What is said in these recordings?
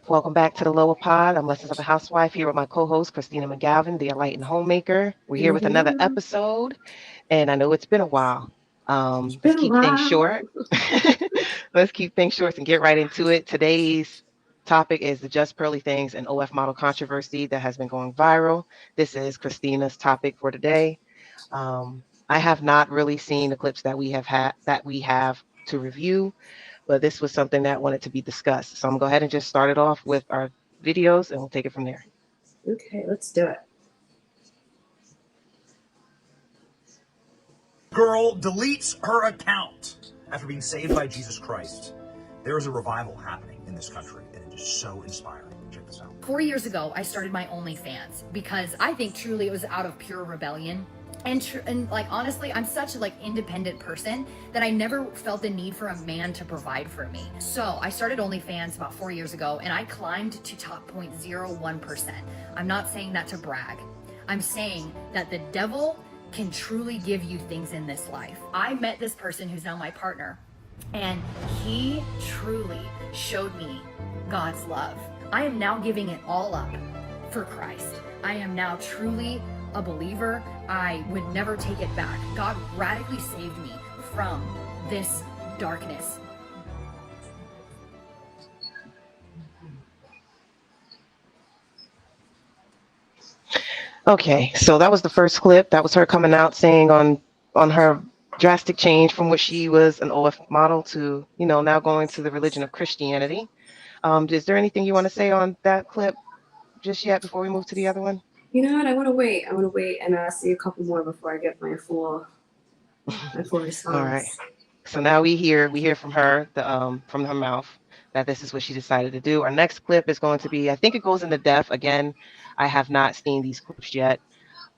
Welcome back to the Lower Pod. I'm Lessons of a Housewife here with my co-host Christina McGavin, the enlightened homemaker. We're here Hello, with another hello. episode, and I know it's been a while. It's Let's been a keep things while. short. Let's keep things short and get right into it. Today's topic is the Just Pearly Things and OF model controversy that has been going viral. This is Christina's topic for today. I have not really seen the clips that we have to review, but this was something that wanted to be discussed. So I'm gonna go ahead and just start it off with our videos and we'll take it from there. Okay, let's do it. Girl deletes her account after being saved by Jesus Christ. There is a revival happening in this country, and it is so inspiring. Check this out. 4 years ago, I started my OnlyFans because I think truly it was out of pure rebellion. And like honestly, I'm such a independent person that I never felt the need for a man to provide for me. So I started OnlyFans about 4 years ago, and I climbed to top 0.01%. I'm not saying that to brag. I'm saying that the devil can truly give you things in this life. I met this person who's now my partner, and he truly showed me God's love. I am now giving it all up for Christ. I am now truly a believer. I would never take it back. God radically saved me from this darkness. Okay, so that was the first clip. That was her coming out saying on her drastic change from what she was an OF model to, now going to the religion of Christianity. Is there anything you want to say on that clip just yet before we move to the other one? You know what? I want to wait. I want to wait and see a couple more before I get my full response. All right. So now we hear from her from her mouth that this is what she decided to do. Our next clip is going to be, I think it goes into depth. Again, I have not seen these clips yet.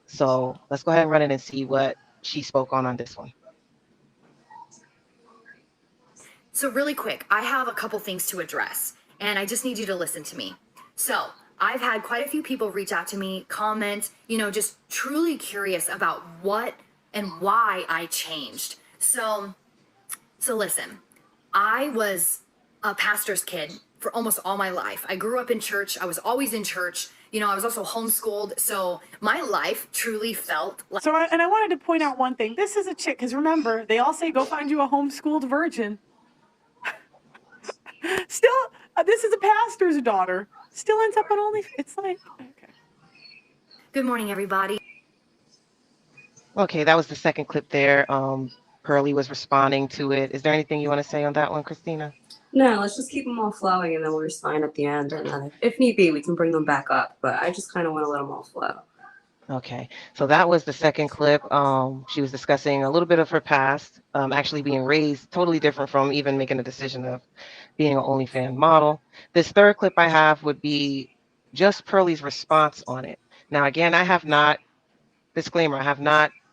So let's go ahead and run it and see what she spoke on this one. So really quick, I have a couple things to address, and I just need you to listen to me. So I've had quite a few people reach out to me, comment, just truly curious about what and why I changed. So listen, I was a pastor's kid for almost all my life. I grew up in church. I was always in church. I was also homeschooled. So my life truly felt like. And I wanted to point out one thing. This is a chick, because remember, they all say go find you a homeschooled virgin. Still, this is a pastor's daughter. Still ends up on OnlyFans. It's like, okay. Good morning, everybody. Okay, that was the second clip there. Pearly was responding to it. Is there anything you want to say on that one, Christina? No, let's just keep them all flowing and then we'll respond at the end. And then if need be, we can bring them back up. But I just kind of want to let them all flow. Okay, so that was the second clip. She was discussing a little bit of her past, actually being raised totally different from even making a decision of being an OnlyFans model. This third clip I have would be just Pearly's response on it. Now, again, I have not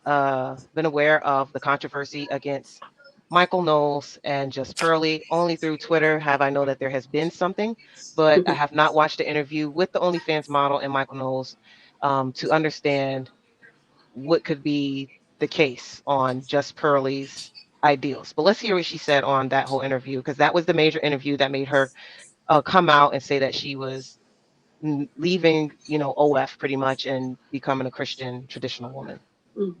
been aware of the controversy against Michael Knowles and Just Pearly. Only through Twitter have I know that there has been something, but I have not watched the interview with the OnlyFans model and Michael Knowles to understand what could be the case on Just Pearly's ideals. But let's hear what she said on that whole interview, because that was the major interview that made her come out and say that she was leaving, OF pretty much and becoming a Christian traditional woman.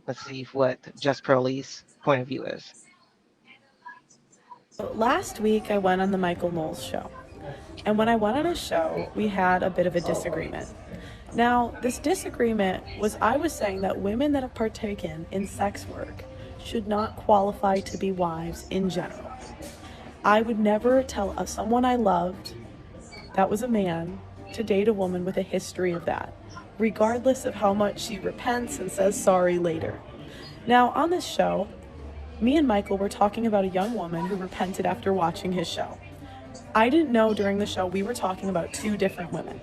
Let's see what Just Pearly's point of view is. Last week, I went on the Michael Knowles show. And when I went on his show, we had a bit of a disagreement. Now, this disagreement was I was saying that women that have partaken in sex work should not qualify to be wives in general. I would never tell someone I loved, that was a man, to date a woman with a history of that, regardless of how much she repents and says sorry later. Now, on this show, me and Michael were talking about a young woman who repented after watching his show. I didn't know during the show we were talking about two different women.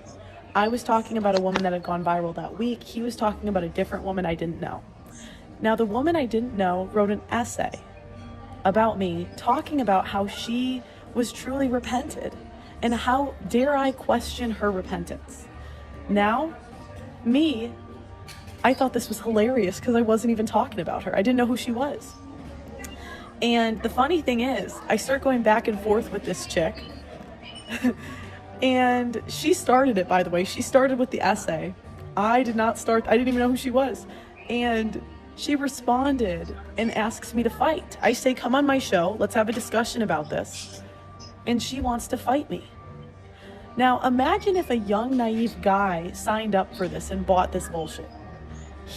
I was talking about a woman that had gone viral that week. He was talking about a different woman I didn't know. Now, the woman I didn't know wrote an essay about me talking about how she was truly repented and how dare I question her repentance. Now, I thought this was hilarious because I wasn't even talking about her. I didn't know who she was. And the funny thing is, I start going back and forth with this chick And she started it, by the way. She started with the essay. I did not start, I didn't even know who she was. And she responded and asks me to fight. I say, come on my show, let's have a discussion about this. And she wants to fight me. Now, imagine if a young, naive guy signed up for this and bought this bullshit.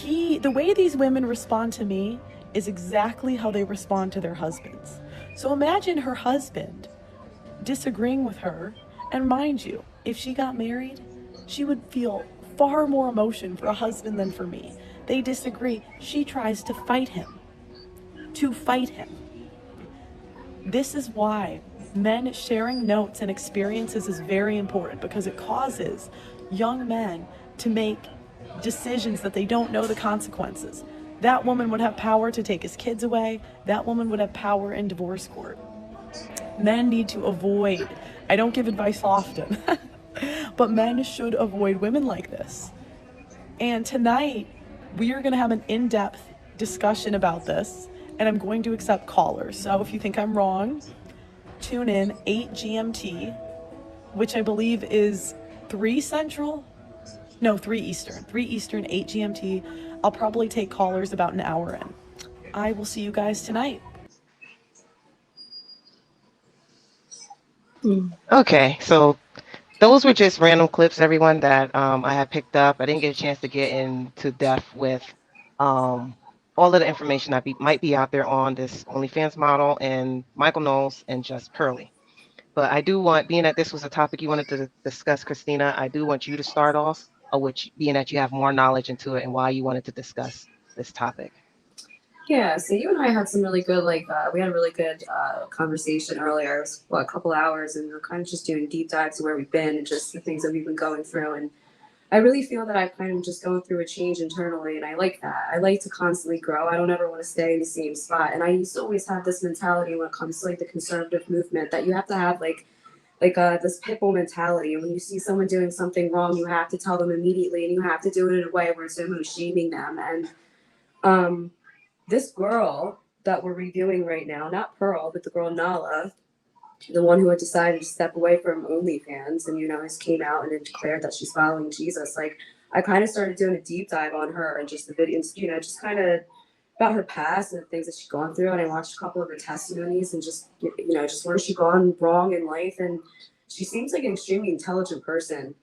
The way these women respond to me is exactly how they respond to their husbands. So imagine her husband disagreeing with her. And mind you, if she got married, she would feel far more emotion for a husband than for me. They disagree. She tries to fight him. To fight him. This is why men sharing notes and experiences is very important, because it causes young men to make decisions that they don't know the consequences. That woman would have power to take his kids away. That woman would have power in divorce court. Men need to avoid, I don't give advice often, but men should avoid women like this. And tonight, we are going to have an in-depth discussion about this, and I'm going to accept callers. So if you think I'm wrong, tune in 8 GMT, which I believe is 3 Central? No, 3 Eastern. 3 Eastern, 8 GMT. I'll probably take callers about an hour in. I will see you guys tonight. Okay, so those were just random clips, everyone, that I had picked up. I didn't get a chance to get into depth with all of the information that might be out there on this OnlyFans model and Michael Knowles and Just Pearly. But I do want, being that this was a topic you wanted to discuss, Christina, I do want you to start off, being that you have more knowledge into it and why you wanted to discuss this topic. Yeah, so you and I had some really good, we had a really good conversation earlier. It was, a couple hours, and we were kind of just doing deep dives to where we've been and just the things that we've been going through. And I really feel that I'm kind of just going through a change internally, and I like that. I like to constantly grow. I don't ever want to stay in the same spot. And I used to always have this mentality when it comes to, the conservative movement, that you have to have, this pit bull mentality. And when you see someone doing something wrong, you have to tell them immediately, and you have to do it in a way where it's almost shaming them. And this girl that we're reviewing right now, not Pearl, but the girl Nala, the one who had decided to step away from OnlyFans and, has came out and declared that she's following Jesus. I kind of started doing a deep dive on her and just the videos, just kind of about her past and the things that she's gone through. And I watched a couple of her testimonies and just where she's gone wrong in life. And she seems like an extremely intelligent person.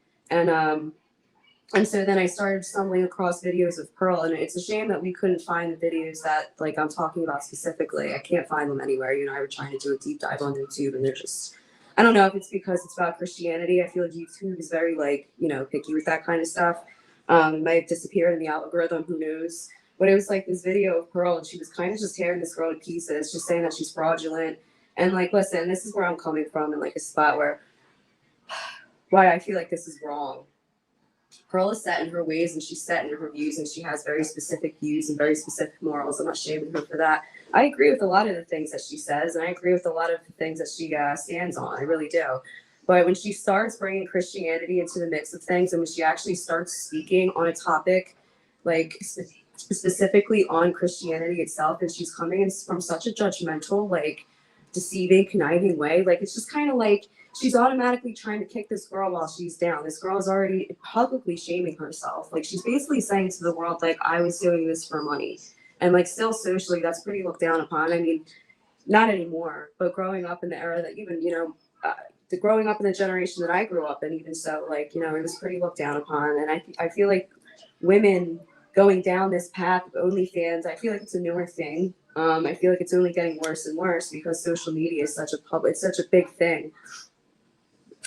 And so then I started stumbling across videos of Pearl, and it's a shame that we couldn't find the videos that I'm talking about specifically. I can't find them anywhere. I were trying to do a deep dive on YouTube, and they're just, I don't know if it's because it's about Christianity. I feel like YouTube is very picky with that kind of stuff. It might have disappeared in the algorithm, who knows? But it was this video of Pearl, and she was kind of just tearing this girl to pieces, just saying that she's fraudulent. And listen, this is where I'm coming from, in a spot why I feel like this is wrong. Pearl is set in her ways, and she's set in her views, and she has very specific views and very specific morals. I'm not shaming her for that. I agree with a lot of the things that she says, and I agree with a lot of the things that she stands on. I really do. But when she starts bringing Christianity into the mix of things, and when she actually starts speaking on a topic, specifically on Christianity itself, and she's coming in from such a judgmental, deceiving, conniving way, it's just kind of she's automatically trying to kick this girl while she's down. This girl is already publicly shaming herself. She's basically saying to the world, I was doing this for money. And still socially, that's pretty looked down upon. I mean, not anymore, but growing up in the era that even, growing up in the generation that I grew up in, even so, it was pretty looked down upon. And I feel like women going down this path of OnlyFans, I feel like it's a newer thing. I feel like it's only getting worse and worse because social media is such a big thing.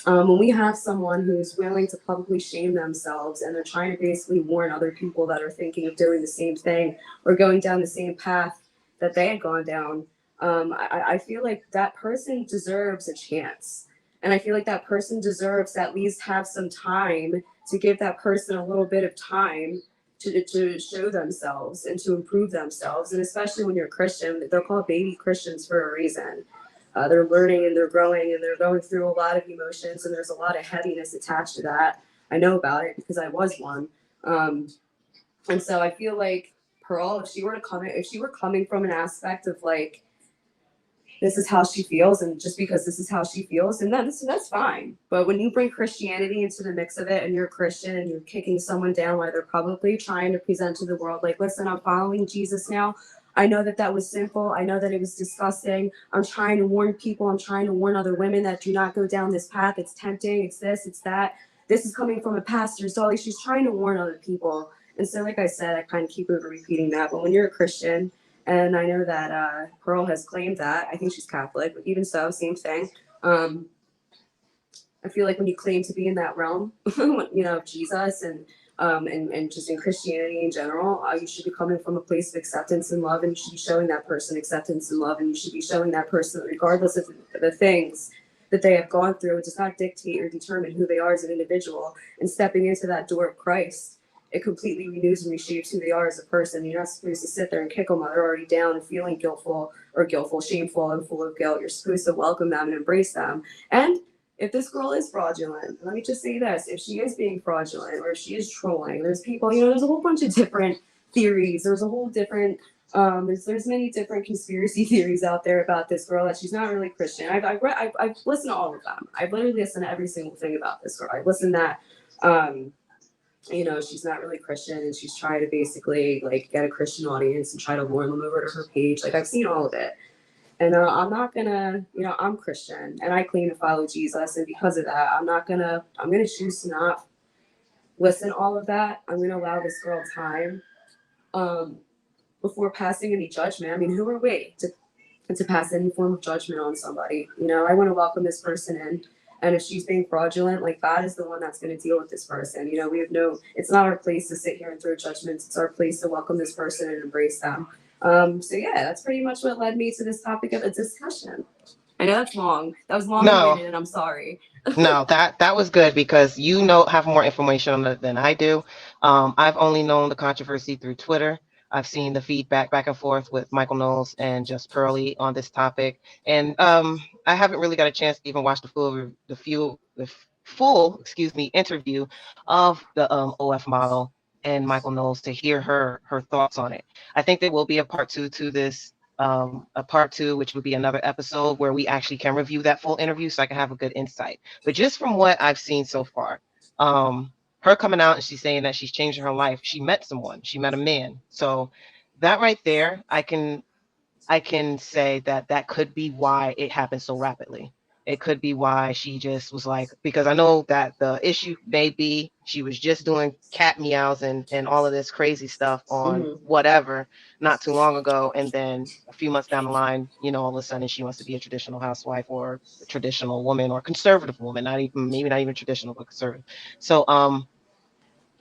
When we have someone who's willing to publicly shame themselves, and they're trying to basically warn other people that are thinking of doing the same thing or going down the same path that they had gone down, I feel like that person deserves a chance. And I feel like that person deserves to at least have some time to give that person a little bit of time to show themselves and to improve themselves. And especially when you're a Christian, they're called baby Christians for a reason. They're learning and they're growing and they're going through a lot of emotions, and there's a lot of heaviness attached to that. I know about it because I was one. And so I feel like Pearl, if she were coming from an aspect of this is how she feels, and just because this is how she feels, and that's fine. But when you bring Christianity into the mix of it, and you're a Christian and you're kicking someone down while they're probably trying to present to the world, like, listen, I'm following Jesus now. I know that that was sinful. I know that it was disgusting. I'm trying to warn people. I'm trying to warn other women that do not go down this path. It's tempting. It's this. It's that. This is coming from a pastor. So like, she's trying to warn other people. And so, like I said, I kind of keep over repeating that. But when you're a Christian, and I know that Pearl has claimed that, I think she's Catholic, but even so, same thing. I feel like when you claim to be in that realm, you know, of Jesus and just in Christianity in general, you should be coming from a place of acceptance and love, and you should be showing that person acceptance and love, and you should be showing that person, regardless of the things that they have gone through, it does not dictate or determine who they are as an individual. And stepping into that door of Christ, it completely renews and reshapes who they are as a person. You're not supposed to sit there and kick them while they're already down and feeling guiltful, shameful, and full of guilt. You're supposed to welcome them and embrace them. And if this girl is fraudulent, let me just say this, if she is being fraudulent or if she is trolling, there's people, you know, there's a whole bunch of different theories. There's a whole different, there's many different conspiracy theories out there about this girl, that she's not really Christian. I've listened to all of them. I've literally listened to every single thing about this girl. I've listened that, you know, she's not really Christian and she's trying to basically like get a Christian audience and try to lure them over to her page. Like, I've seen all of it. And I'm not gonna, you know, I'm Christian and I claim to follow Jesus. And because of that, I'm gonna choose to not listen to all of that. I'm gonna allow this girl time before passing any judgment. I mean, who are we to pass any form of judgment on somebody? You know, I want to welcome this person in. And if she's being fraudulent, like, God is the one that's going to deal with this person. You know, it's not our place to sit here and throw judgments. It's our place to welcome this person and embrace them. So yeah, that's pretty much what led me to this topic of a discussion. I know that's long. That was long-winded, and I'm sorry. No, that was good because you have more information on it than I do. I've only known the controversy through Twitter. I've seen the feedback back and forth with Michael Knowles and Just Pearly on this topic, and I haven't really got a chance to even watch the full interview of the OF model and Michael Knowles to hear her thoughts on it. I think there will be a part 2 to this, a part 2, which would be another episode where we actually can review that full interview so I can have a good insight. But just from what I've seen so far, her coming out and she's saying that she's changing her life. She met someone, she met a man. So that right there, I can say that could be why it happened so rapidly. It could be why she just was like, because I know that the issue may be she was just doing cat meows and all of this crazy stuff on whatever not too long ago. And then a few months down the line, you know, all of a sudden she wants to be a traditional housewife or a traditional woman or conservative woman, maybe not even traditional, but conservative. So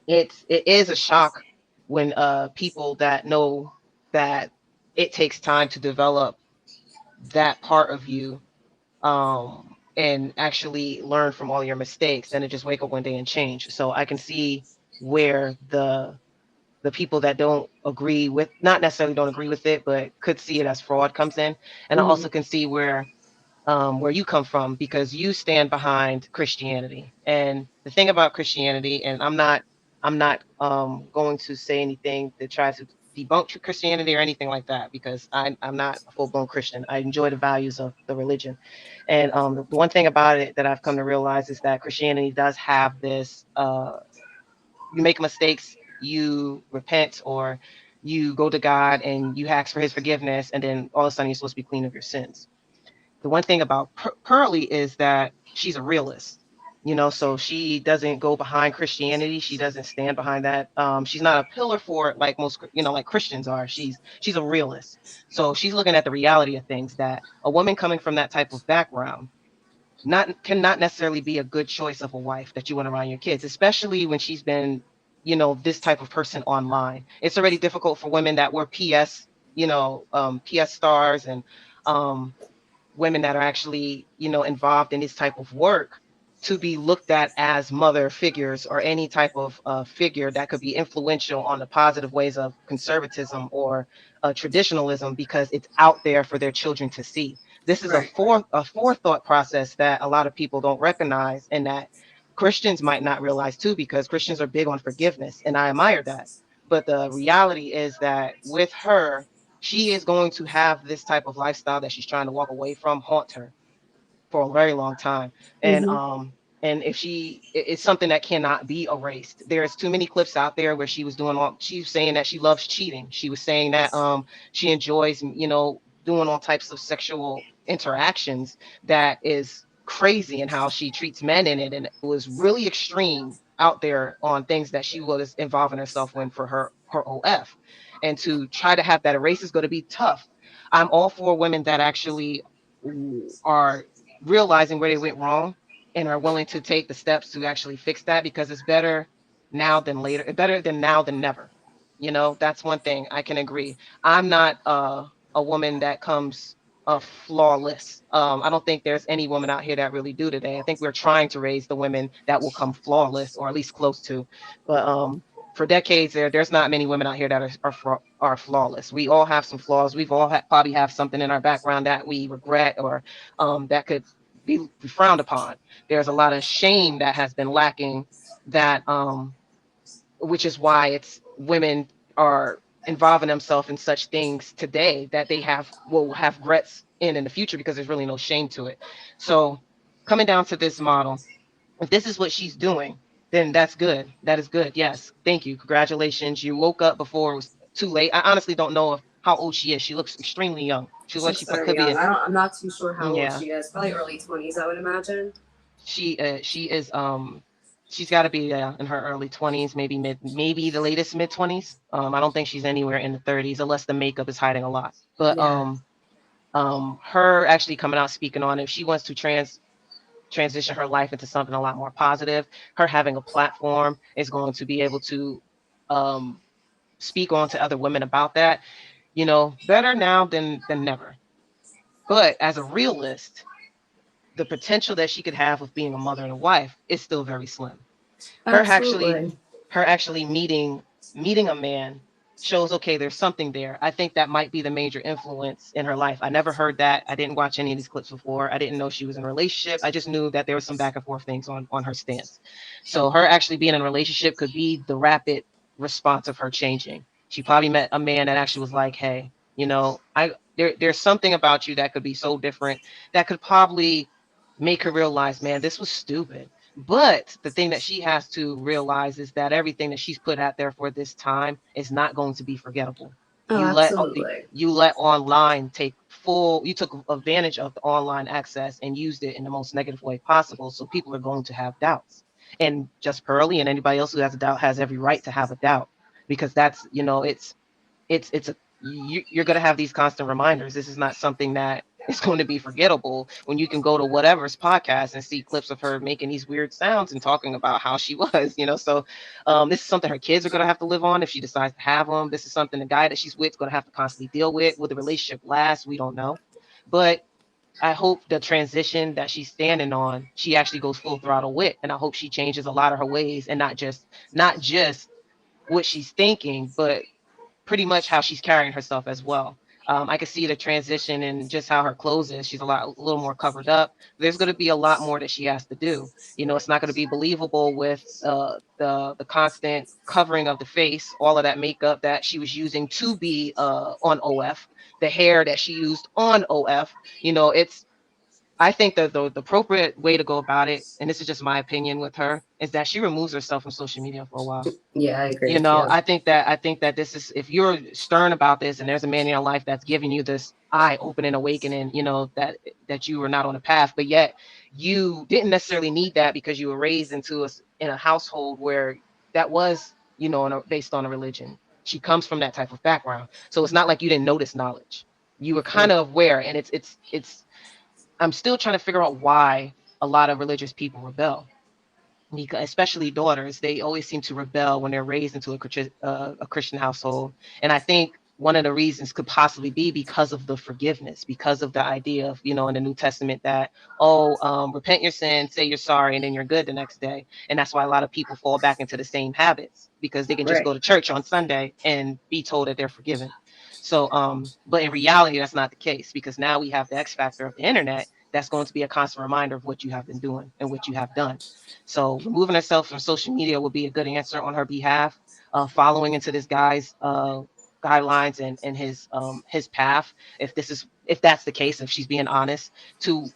it is a shock when people that know that it takes time to develop that part of you, and actually learn from all your mistakes, and to just wake up one day and change. So I can see where the people that don't agree with, not necessarily don't agree with it, but could see it as fraud comes in. And I also can see where you come from, because you stand behind Christianity. And the thing about Christianity, and I'm not going to say anything that tries to debunk Christianity or anything like that, because I'm not a full-blown Christian. I enjoy the values of the religion. And the one thing about it that I've come to realize is that Christianity does have this, you make mistakes, you repent, or you go to God and you ask for his forgiveness, and then all of a sudden you're supposed to be clean of your sins. The one thing about Pearly is that she's a realist. You know, so she doesn't go behind Christianity. She doesn't stand behind that. She's not a pillar for it like most, like Christians are. She's a realist. So she's looking at the reality of things, that a woman coming from that type of background cannot necessarily be a good choice of a wife that you want around your kids, especially when she's been, this type of person online. It's already difficult for women that were PS stars and women that are actually, involved in this type of work, to be looked at as mother figures or any type of figure that could be influential on the positive ways of conservatism or traditionalism, because it's out there for their children to see. This is a forethought process that a lot of people don't recognize, and that Christians might not realize too, because Christians are big on forgiveness, and I admire that. But the reality is that with her, she is going to have this type of lifestyle that she's trying to walk away from haunt her for a very long time. Mhm. And if it's something that cannot be erased. There's too many clips out there where she was she was saying that she loves cheating. She was saying that she enjoys, doing all types of sexual interactions that is crazy, and how she treats men in it. And it was really extreme out there on things that she was involving herself in for her OF. And to try to have that erase is going to be tough. I'm all for women that actually are realizing where they went wrong and are willing to take the steps to actually fix that, because it's better now than later. Better than now than never. That's one thing I can agree. I'm not a woman that comes flawless. I don't think there's any woman out here that really do today. I think we're trying to raise the women that will come flawless, or at least close to. But for decades there's not many women out here that are flawless. We all have some flaws. We've all probably have something in our background that we regret, or that could be frowned upon. There's a lot of shame that has been lacking, that which is why it's women are involving themselves in such things today that they will have regrets in the future, because there's really no shame to it. So coming down to this model, if this is what she's doing, then that's good. That is good. Yes. Thank you. Congratulations. You woke up before it was too late. I honestly don't know how old she is. She looks extremely young. She She looks, looks she very could be, young. I'm not too sure how old yeah, she is. Probably early 20s, I would imagine. she is, she's got to be in her early 20s, maybe the latest mid 20s. I don't think she's anywhere in the 30s, unless the makeup is hiding a lot. But Yeah. her actually coming out speaking on, if she wants to transition her life into something a lot more positive, her having a platform is going to be able to um, speak on to other women about that. Better now than never. But as a realist, the potential that she could have with being a mother and a wife is still very slim. Her actually, Absolutely. her actually meeting a man shows, okay, there's something there. I think that might be the major influence in her life. I never heard that. I didn't watch any of these clips before. I didn't know she was in a relationship. I just knew that there was some back and forth things on her stance. So her actually being in a relationship could be the rapid response of her changing. She probably met a man that actually was like, hey, there's something about you that could be so different, that could probably make her realize, man, this was stupid. But the thing that she has to realize is that everything that she's put out there for this time is not going to be forgettable. Oh, absolutely. You let online you took advantage of the online access and used it in the most negative way possible. So people are going to have doubts. And just Pearly and anybody else who has a doubt has every right to have a doubt, because that's, you're going to have these constant reminders. This is not something that is going to be forgettable, when you can go to whatever's podcast and see clips of her making these weird sounds and talking about how she was. So this is something her kids are going to have to live on if she decides to have them. This is something the guy that she's with is going to have to constantly deal with. Will the relationship last? We don't know. But I hope the transition that she's standing on, she actually goes full throttle with, and I hope she changes a lot of her ways, and not just what she's thinking, but pretty much how she's carrying herself as well. I could see the transition and just how her clothes is. She's a little more covered up. There's going to be a lot more that she has to do. It's not going to be believable with the constant covering of the face, all of that makeup that she was using to be on OF, the hair that she used on OF. It's I think that the appropriate way to go about it, and this is just my opinion with her, is that she removes herself from social media for a while. Yeah, I agree with you. I think that this is, if you're stern about this and there's a man in your life that's giving you this eye-opening awakening, that you were not on a path, but yet you didn't necessarily need that because you were raised in a household where that was, based on a religion. She comes from that type of background. So it's not like you didn't know this knowledge. You were kind of aware, and it's I'm still trying to figure out why a lot of religious people rebel, because especially daughters, they always seem to rebel when they're raised into a Christian household. And I think one of the reasons could possibly be because of the forgiveness, because of the idea of, in the New Testament that, repent your sin, say you're sorry, and then you're good the next day. And that's why a lot of people fall back into the same habits, because they can just Right. go to church on Sunday and be told that they're forgiven. So, but in reality, that's not the case, because now we have the X factor of the internet that's going to be a constant reminder of what you have been doing and what you have done. So removing herself from social media would be a good answer on her behalf. Following into this guy's guidelines and his path, if that's the case, if she's being honest, to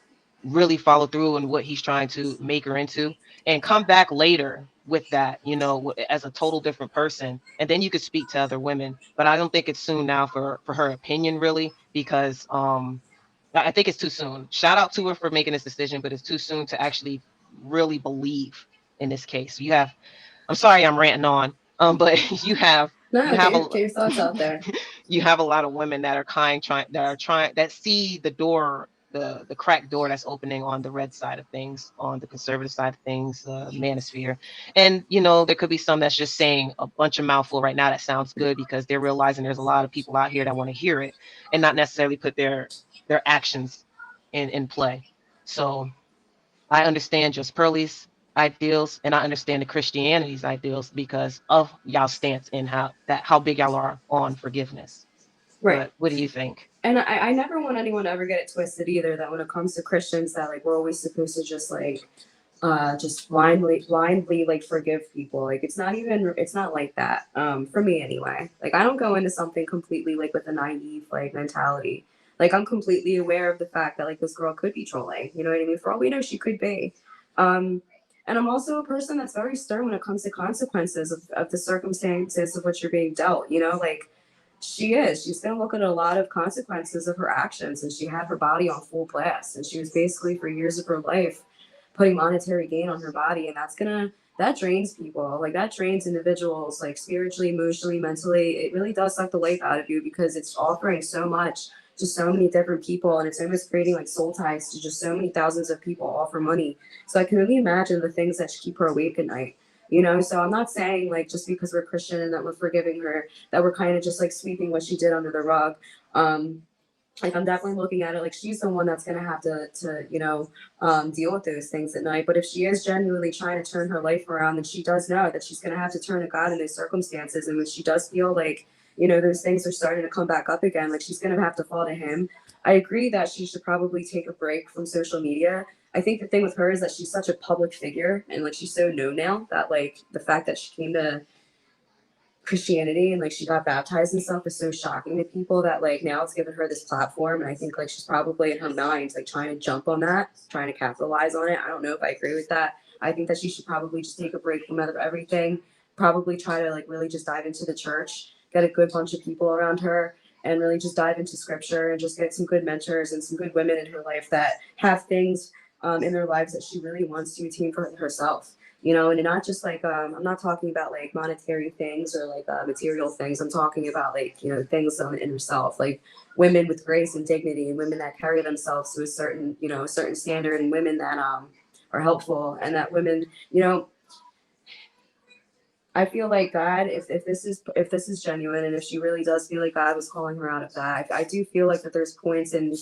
really follow through on what he's trying to make her into, and come back later with that, as a total different person, and then you could speak to other women. But I don't think it's soon now for her opinion, really, because I think it's too soon. Shout out to her for making this decision, but it's too soon to actually really believe in this case. I'm sorry I'm ranting on, but No, you have get your thoughts out there. you have a lot of women that are that see the door, the cracked door that's opening on the red side of things, on the conservative side of things, manosphere. And there could be some that's just saying a bunch of mouthful right now that sounds good because they're realizing there's a lot of people out here that want to hear it and not necessarily put their actions in play. So I understand just Pearlie's ideals, and I understand the Christianity's ideals because of y'all stance in how big y'all are on forgiveness. Right. But what do you think? And I never want anyone to ever get it twisted either, that when it comes to Christians, that like we're always supposed to just blindly like forgive people. Like it's not like that. For me anyway. Like I don't go into something completely like with a naive like mentality. Like I'm completely aware of the fact that like this girl could be trolling. You know what I mean? For all we know, she could be. And I'm also a person that's very stern when it comes to consequences of the circumstances of what you're being dealt. Like she's going to look at a lot of consequences of her actions, and she had her body on full blast, and she was basically for years of her life putting monetary gain on her body, and that drains people. Like that drains individuals, like spiritually, emotionally, mentally. It really does suck the life out of you because it's offering so much to so many different people, and it's almost creating like soul ties to just so many thousands of people all for money. So I can only imagine the things that keep her awake at night. So I'm not saying like just because we're Christian and that we're forgiving her, that we're kind of just like sweeping what she did under the rug. Like I'm definitely looking at it like she's the one that's going to have to deal with those things at night. But if she is genuinely trying to turn her life around, then she does know that she's going to have to turn to God in those circumstances. And when she does feel like, those things are starting to come back up again, like she's going to have to fall to him. I agree that she should probably take a break from social media. I think the thing with her is that she's such a public figure and like she's so known now that like the fact that she came to Christianity and like she got baptized and stuff is so shocking to people that like now it's given her this platform. And I think like she's probably in her mind like trying to jump on that, trying to capitalize on it. I don't know if I agree with that. I think that she should probably just take a break from everything, probably try to like really just dive into the church, get a good bunch of people around her, and really just dive into scripture and just get some good mentors and some good women in her life that have things in their lives that she really wants to attain for herself, and not just like, I'm not talking about like monetary things or like material things. I'm talking about like, things in herself, like women with grace and dignity and women that carry themselves to a certain standard, and women that are helpful, and that women, I feel like God, if this is genuine, and if she really does feel like God was calling her out of that, I do feel like that there's points in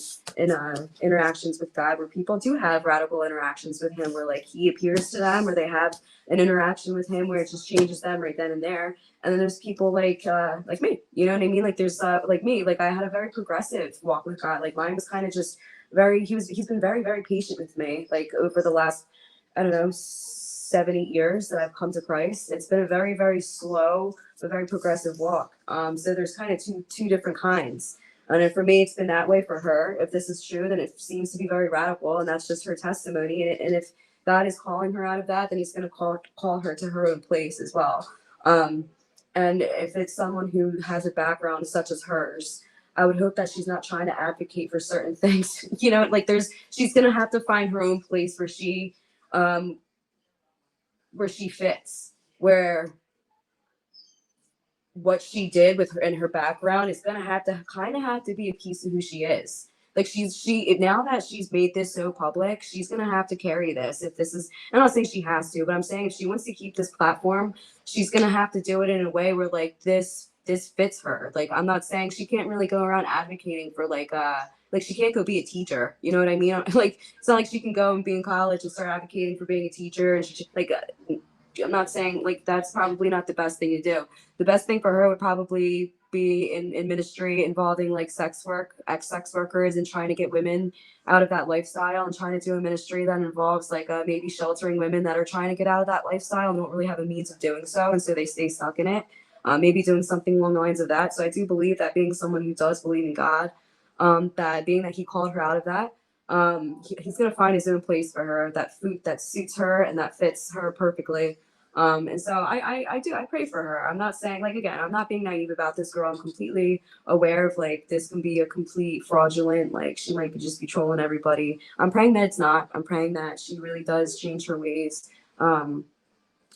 interactions with God where people do have radical interactions with Him, where like He appears to them, or they have an interaction with Him where it just changes them right then and there. And then there's people like me, you know what I mean? Like there's like me, like I had a very progressive walk with God. Like mine was kind of just he's been very, very patient with me, like over the last, I don't know, 7-8 years that I've come to Christ. It's been a very, very slow but very progressive walk. So there's kind of two different kinds. And if for me, it's been that way. For her, if this is true, then it seems to be very radical, and that's just her testimony. And if God is calling her out of that, then He's going to call her to her own place as well. And if it's someone who has a background such as hers, I would hope that she's not trying to advocate for certain things. Like she's going to have to find her own place where she fits, where what she did with her and her background is gonna have to be a piece of who she is. Like now that she's made this so public, she's gonna have to carry this. I'm not saying she has to, but I'm saying if she wants to keep this platform, she's gonna have to do it in a way where like this fits her. Like I'm not saying she can't really go around advocating for like she can't go be a teacher. You know what I mean? Like it's not like she can go and be in college and start advocating for being a teacher. And she like, I'm not saying like that's probably not the best thing to do. The best thing for her would probably be in ministry involving like sex workers, and trying to get women out of that lifestyle, and trying to do a ministry that involves like maybe sheltering women that are trying to get out of that lifestyle and don't really have a means of doing so, and so they stay stuck in it. maybe doing something along the lines of that. So I do believe that being someone who does believe in God, that being that he called her out of that, he's going to find his own place for her that suits her and that fits her perfectly. And so I pray for her. I'm not saying, like, again, I'm not being naive about this girl. I'm completely aware of, like, this can be a complete fraudulent, like, she might just be trolling everybody. I'm praying that it's not. I'm praying that she really does change her ways, and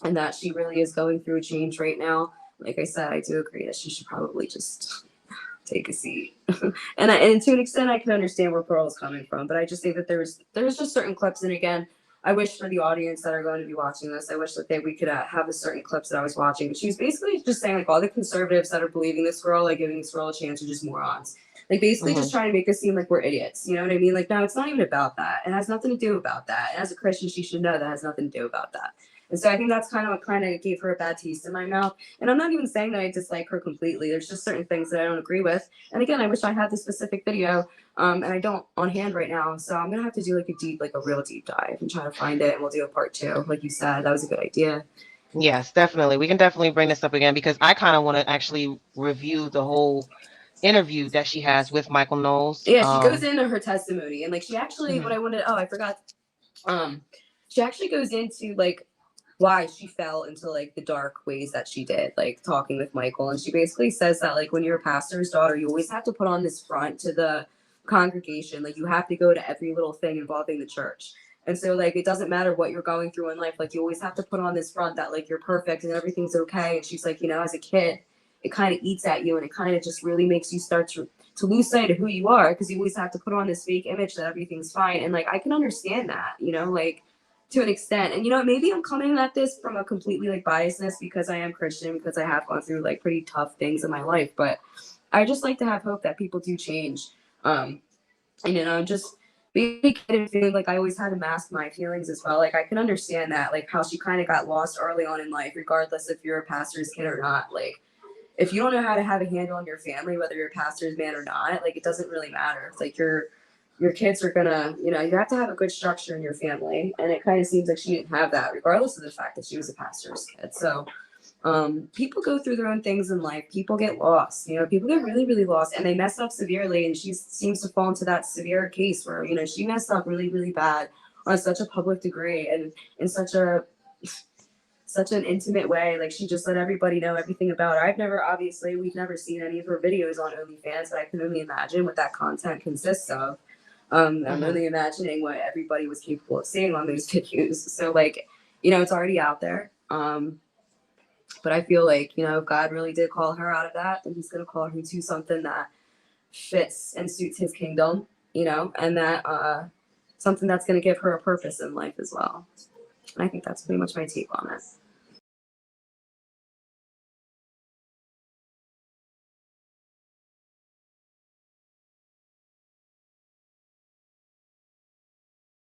that she really is going through a change right now. Like I said, I do agree that she should probably just take a seat. And to an extent, I can understand where Pearl's coming from, but I just think that there's just certain clips. And again, I wish for the audience that are going to be watching this, I wish that we could have the certain clips that I was watching. But she was basically just saying, like, all the conservatives that are believing this girl, like, giving this girl a chance, are just morons. Like, basically just trying to make us seem like we're idiots. You know what I mean? Like, no, it's not even about that. It has nothing to do about that. And as a Christian, she should know that has nothing to do about that. And so I think that's kind of what kind of gave her a bad taste in my mouth. And I'm not even saying that I dislike her completely. There's just certain things that I don't agree with. And again, I wish I had this specific video, and I don't on hand right now. So I'm gonna have to do like a real deep dive and try to find it. And we'll do a part 2, like you said. That was a good idea. Yes, definitely. We can definitely bring this up again because I kind of want to actually review the whole interview that she has with Michael Knowles. Yeah, she goes into her testimony, and like she actually, Mhm. what I wanted, oh, I forgot. She actually goes into like why she fell into like the dark ways that she did, like talking with Michael. And she basically says that, like, when you're a pastor's daughter, you always have to put on this front to the congregation. Like, you have to go to every little thing involving the church. And so, like, it doesn't matter what you're going through in life. Like, you always have to put on this front that, like, you're perfect and everything's okay. And she's like, you know, as a kid, it kind of eats at you and it kind of just really makes you start to lose sight of who you are, because you always have to put on this fake image that everything's fine. And, like, I can understand that, you know, like, to an extent. And, you know, maybe I'm coming at this from a completely like biasness because I am Christian, because I have gone through like pretty tough things in my life. But I just like to have hope that people do change. And, you know, just being a kid and feeling like I always had to mask my feelings as well. Like, I can understand that, like, how she kind of got lost early on in life, regardless if you're a pastor's kid or not. Like, if you don't know how to have a handle on your family, whether you're a pastor's man or not, like, it doesn't really matter. It's like your kids are gonna, you know, you have to have a good structure in your family. And it kind of seems like she didn't have that, regardless of the fact that she was a pastor's kid. So people go through their own things in life. People get lost, you know, people get really, really lost, and they mess up severely. And she seems to fall into that severe case where, you know, she messed up really, really bad on such a public degree and in such an intimate way. Like, she just let everybody know everything about her. We've never seen any of her videos on OnlyFans, but I can only imagine what that content consists of. I'm only imagining what everybody was capable of seeing on those videos. So, like, you know, it's already out there. But I feel like, you know, if God really did call her out of that, then he's going to call her to something that fits and suits his kingdom, you know, and that something that's going to give her a purpose in life as well. And I think that's pretty much my take on it.